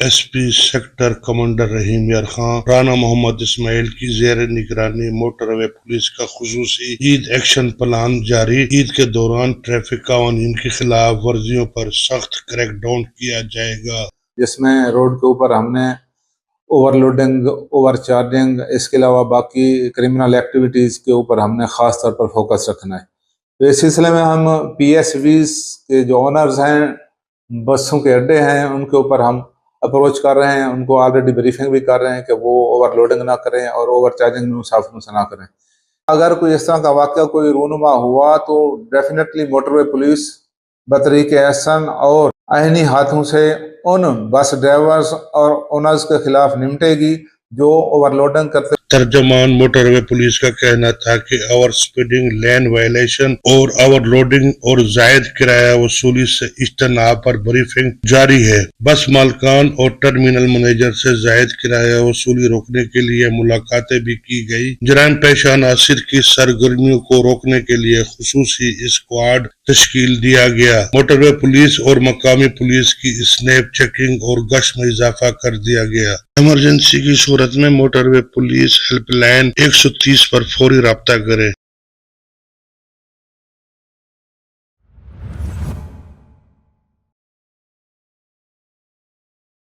S P sector commander رحیم یار خان رانا محمد اسماعیل کی زیر نگرانی موٹر وے پولیس کا خصوصی عید ایکشن پلان جاری۔ عید کے دوران ٹریفک قوانین کی خلاف ورزیوں پر سخت کریک ڈاؤن کیا جائے گا، جس میں روڈ کے اوپر ہم نے اوور لوڈنگ، اوور چارجنگ، اس کے علاوہ باقی کرمنل ایکٹیویٹیز کے اوپر ہم نے خاص طور پر فوکس رکھنا ہے۔ تو اس سلسلے میں ہم پی ایس ویز کے جو اونرز ہیں، بسوں کے اڈے ہیں، ان کے اوپر ہم اپروچ کر رہے ہیں، ان کو آلریڈی بریفنگ بھی کر رہے ہیں کہ وہ اوور لوڈنگ نہ کریں اور اوور چارجنگ میں مسافروں سے نہ کریں۔ اگر کوئی اس طرح کا واقعہ کوئی رونما ہوا تو ڈیفینیٹلی موٹر وے پولیس بطریق احسن اور آئینی ہاتھوں سے ان بس ڈرائیورز اور اونرز کے خلاف نمٹے گی جو اوور لوڈنگ کرتے۔ ترجمان موٹر وے پولیس کا کہنا تھا کہ اوور سپیڈنگ، لین وائلیشن اور اوور لوڈنگ اور زائد کرایہ وصولی سے اجتناب پر بریفنگ جاری ہے۔ بس مالکان اور ٹرمینل مینیجر سے زائد کرایہ وصولی روکنے کے لیے ملاقاتیں بھی کی گئی۔ جرائم پیشہ عناصر کی سرگرمیوں کو روکنے کے لیے خصوصی اسکواڈ تشکیل دیا گیا۔ موٹر وے پولیس اور مقامی پولیس کی اسنیپ چیکنگ اور گشت میں اضافہ کر دیا گیا۔ ایمرجنسی کی صورت میں موٹر وے پولیس ہیلپ لائن 130 پر فوری رابطہ کریں۔